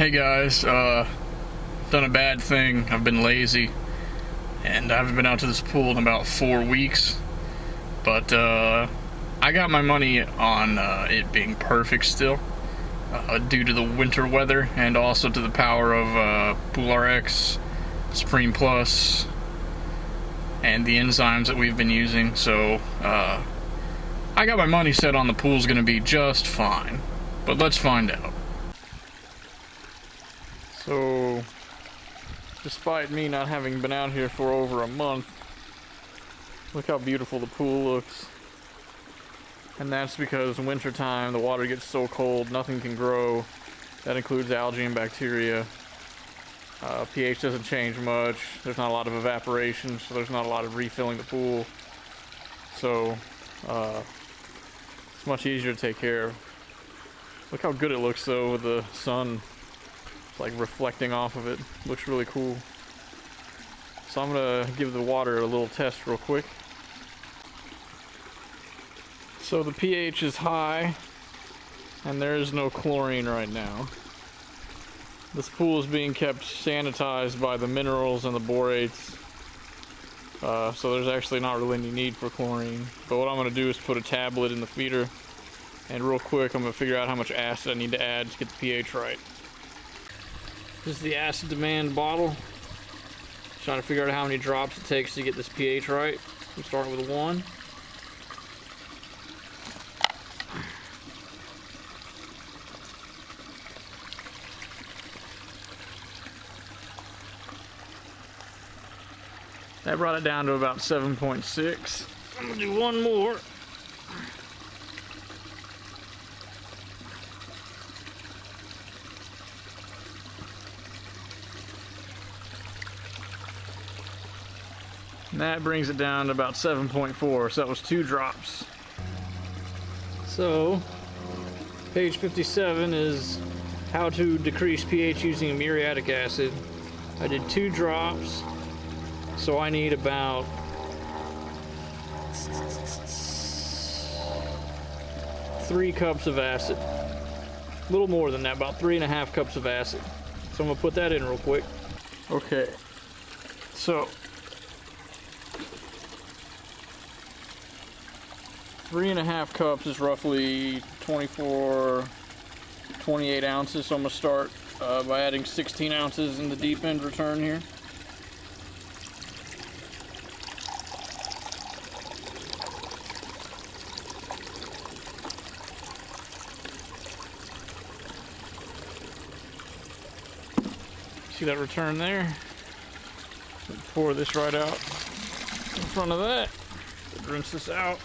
Hey guys, done a bad thing. I've been lazy and I haven't been out to this pool in about 4 weeks, but I got my money on it being perfect still, due to the winter weather and also to the power of PoolRX, SupremePLUS, and the enzymes that we've been using. So I got my money set on the pool's gonna be just fine, but let's find out. So, despite me not having been out here for over a month, look how beautiful the pool looks. And that's because in wintertime the water gets so cold, nothing can grow. That includes algae and bacteria. pH doesn't change much. There's not a lot of evaporation, so there's not a lot of refilling the pool. So, it's much easier to take care of. Look how good it looks though with the sun like reflecting off of it. Looks really cool. So I'm gonna give the water a little test real quick. So the pH is high and there is no chlorine right now. This pool is being kept sanitized by the minerals and the borates, so there's actually not really any need for chlorine. But what I'm gonna do is put a tablet in the feeder, and real quick I'm gonna figure out how much acid I need to add to get the pH right. This is the acid demand bottle. Trying to figure out how many drops it takes to get this pH right. We start with 1. That brought it down to about 7.6. I'm gonna do 1 more. And that brings it down to about 7.4, so that was 2 drops. So, page 57 is how to decrease pH using muriatic acid. I did 2 drops, so I need about 3 cups of acid. A little more than that, about 3.5 cups of acid. So I'm gonna put that in real quick. Okay, so 3.5 cups is roughly 28 ounces. So I'm gonna start by adding 16 ounces in the deep end return here. See that return there? Pour this right out in front of that. Rinse this out.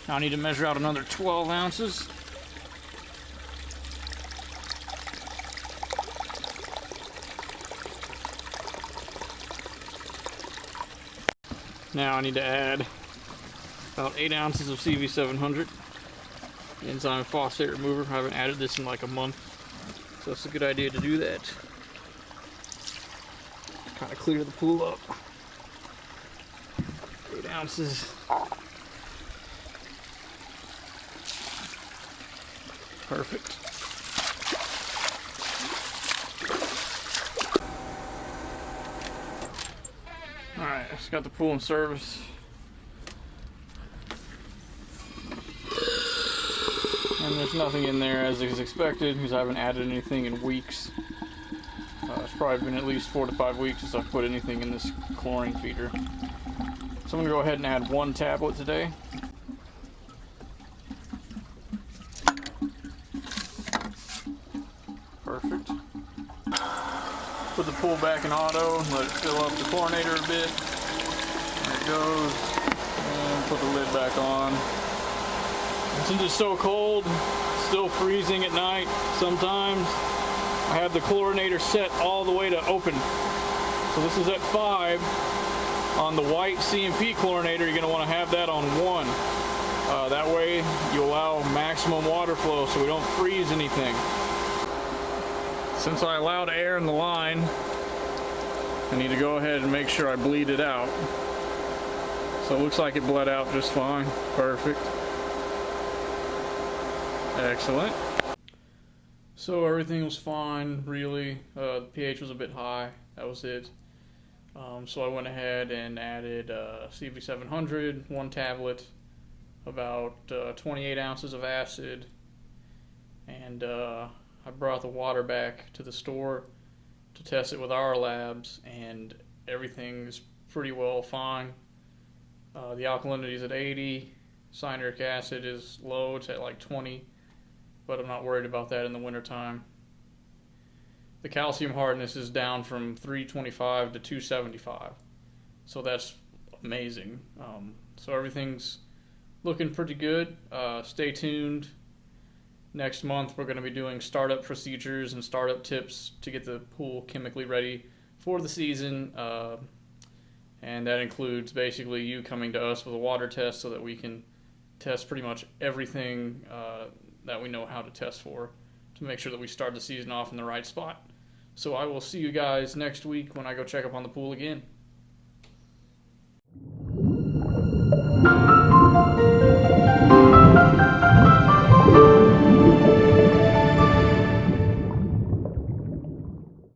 Now I need to measure out another 12 ounces. Now I need to add about 8 ounces of CV700. Enzyme phosphate remover. I haven't added this in like a month, so it's a good idea to do that. Kind of clear the pool up. 8 ounces. Perfect. Alright, I just got the pool in service. And there's nothing in there as is expected because I haven't added anything in weeks. It's probably been at least 4 to 5 weeks since I've put anything in this chlorine feeder. So I'm going to go ahead and add 1 tablet today. Perfect. Put the pool back in auto and let it fill up the chlorinator a bit. There it goes. And put the lid back on. And since it's so cold, still freezing at night sometimes, I have the chlorinator set all the way to open. So this is at 5. On the white CMP chlorinator, you're going to want to have that on 1. That way you allow maximum water flow so we don't freeze anything. Since I allowed air in the line, I need to go ahead and make sure I bleed it out. So it looks like it bled out just fine. Perfect. Excellent. So everything was fine, really. The pH was a bit high. That was it. So I went ahead and added CV700, 1 tablet, about 28 ounces of acid, and I brought the water back to the store to test it with our labs, and everything's pretty well fine. The alkalinity is at 80. Cyanuric acid is low, it's at like 20, but I'm not worried about that in the wintertime. The calcium hardness is down from 325 to 275, so that's amazing. So everything's looking pretty good. Stay tuned. Next month we're going to be doing startup procedures and startup tips to get the pool chemically ready for the season, and that includes basically you coming to us with a water test so that we can test pretty much everything that we know how to test for to make sure that we start the season off in the right spot. So I will see you guys next week when I go check up on the pool again.